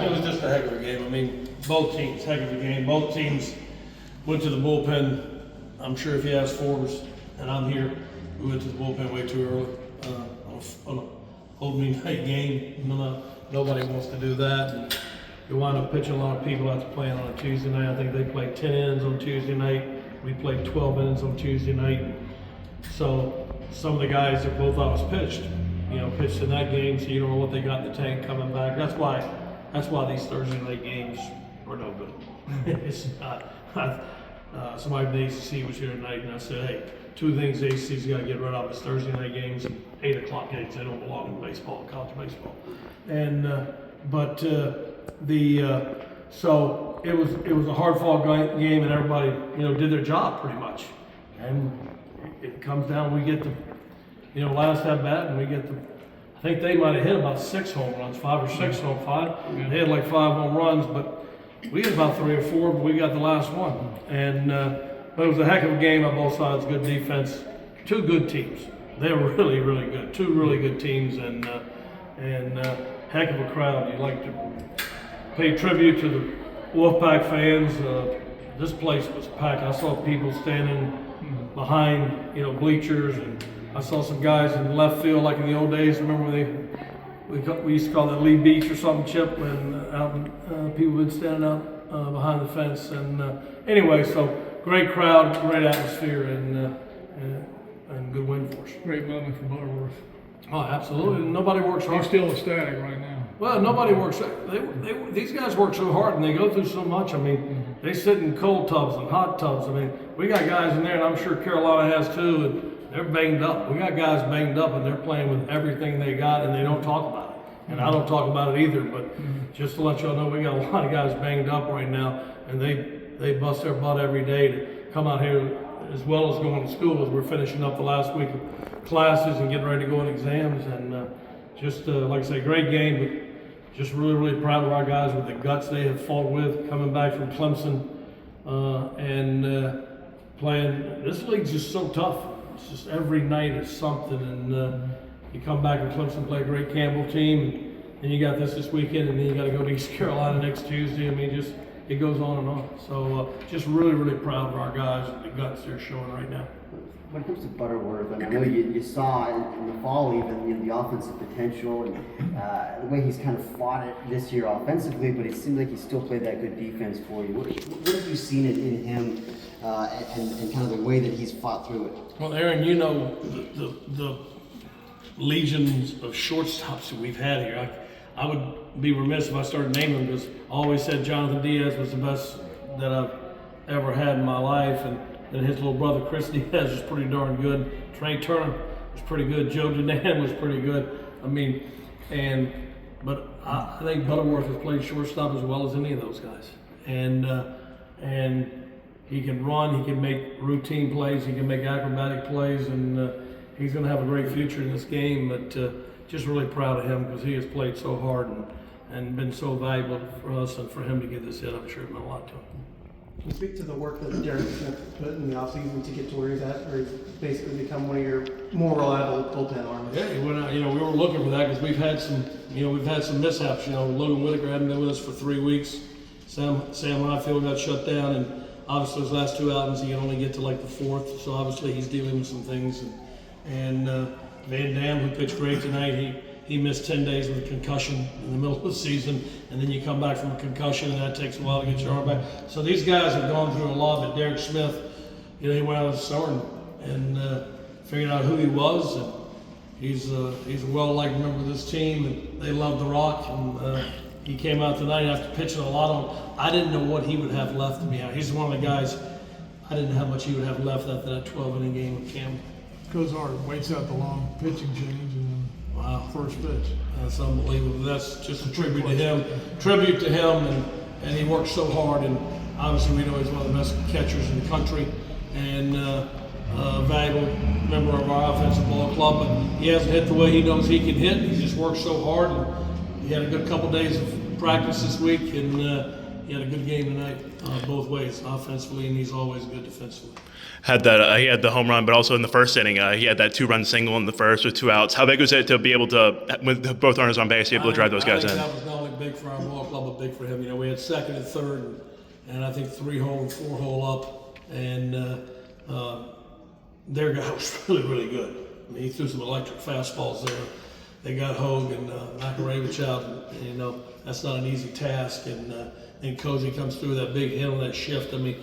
it was just a heck of a game. I mean, both teams, heck of a game. Both teams went to the bullpen. I'm sure if you ask Forbes, and I'm here, we went to the bullpen way too early on a opening night game. Nobody wants to do that. And you wind up pitching a lot of people after playing on a Tuesday night. I think they played 10 innings on Tuesday night. We played 12 innings on Tuesday night. So some of the guys that both of us pitched in that game, so you don't know what they got in the tank coming back. That's why these Thursday night games are no good. It's not. Somebody from the ACC was here tonight, and I said, hey, two things the ACC's got to get rid of is Thursday night games and 8 o'clock games. They don't belong in baseball, college baseball. And so it was a hard fought game, and everybody did their job pretty much. And it comes down, we get the last at bat, and we get I think they might have hit about 6 home runs, 5 or 6 home five. They had like 5 home runs, but we had about 3 or 4, but we got the last one. And but it was a heck of a game on both sides. Good defense, 2 good teams. They were really, really good. 2 really good teams, and heck of a crowd. You'd like to pay tribute to the Wolfpack fans. This place was packed. I saw people standing behind bleachers, and I saw some guys in left field like in the old days. Remember when we used to call it Lee Beach or something, Chip, when people would stand out behind the fence. And anyway, so great crowd, great atmosphere, and good win for us. Great moment for Butterworth. Oh, absolutely. Nobody works hard. He's still ecstatic right now. Well, nobody works. These guys work so hard and they go through so much. I mean, they sit in cold tubs and hot tubs. I mean, we got guys in there, and I'm sure Carolina has too, and they're banged up. We got guys banged up, and they're playing with everything they got, and they don't talk about it. And I don't talk about it either, but just to let y'all know, we got a lot of guys banged up right now, and they bust their butt every day to come out here as well as going to school as we're finishing up the last week of classes and getting ready to go on exams. And just like I say, great game, but just really, really proud of our guys with the guts they have fought with coming back from Clemson and playing. This league's just so tough. It's just every night is something, and you come back and Clemson play a great Campbell team, and you got this weekend, and then you got to go to East Carolina next Tuesday. I mean, it goes on and on. So just really, really proud of our guys and the guts they're showing right now. When it comes to Butterworth, and I know you saw in the fall even the offensive potential and the way he's kind of fought it this year offensively, but it seemed like he still played that good defense for you. What have you seen in him and kind of the way that he's fought through it? Well, Aaron, the legions of shortstops that we've had here. I would be remiss if I started naming them, because I always said Jonathan Diaz was the best that I've ever had in my life, and his little brother Chris Diaz was pretty darn good. Trey Turner was pretty good. Joe Denan was pretty good. I mean, but I think Butterworth has played shortstop as well as any of those guys, and he can run, he can make routine plays, he can make acrobatic plays, and he's going to have a great future in this game. But just really proud of him, because he has played so hard and been so valuable for us, and for him to get this hit, I'm sure it meant a lot to him. Can you speak to the work that Derek Smith put in the offseason to get to where he's at, where he's basically become one of your more reliable bullpen arms? Yeah, he went out, we were looking for that, because we've had some mishaps. Logan Whitaker hadn't been with us for 3 weeks. Sam Highfield got shut down, and obviously those last 2 outings he can only get to like the 4th. So obviously he's dealing with some things. And Van Dam, who pitched great tonight, he missed 10 days with a concussion in the middle of the season, and then you come back from a concussion, and that takes a while to get your arm back. So these guys have gone through a lot. But Derek Smith, he went out of the summer and figured out who he was, and he's a well-liked member of this team, and they love the Rock. And he came out tonight after pitching a lot on. I didn't know what he would have left to me. He's one of the guys. I didn't know how much he would have left after that 12-inning game with Campbell. Goes hard, waits out the long pitching change, and wow, first pitch. That's unbelievable. That's just a tribute to him. Tribute to him, and he worked so hard. And obviously, we know he's one of the best catchers in the country, and valuable member of our offensive ball club. But he hasn't hit the way he knows he can hit. He just worked so hard, and he had a good couple days of practice this week, and he had a good game tonight, both ways, offensively, and he's always good defensively. He had the home run, but also in the first inning, he had that 2-run single in the first with 2 outs. How big was it to be able to, with both runners on base, be able to drive those guys in? That was not only went big for our ball club, but big for him. You know, we had second and third, and I think 3-hole and 4-hole up, and their guy was really, really good. I mean, he threw some electric fastballs there. They got Hogue and Makaravich out, and, you know, that's not an easy task. And Cozy comes through that big hit on that shift. I mean,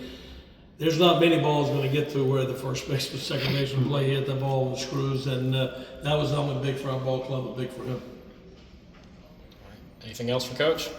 there's not many balls going to get through where the first baseman, second baseman play. He hit the ball with the screws, and that was not only big for our ball club, but big for him. Anything else for Coach?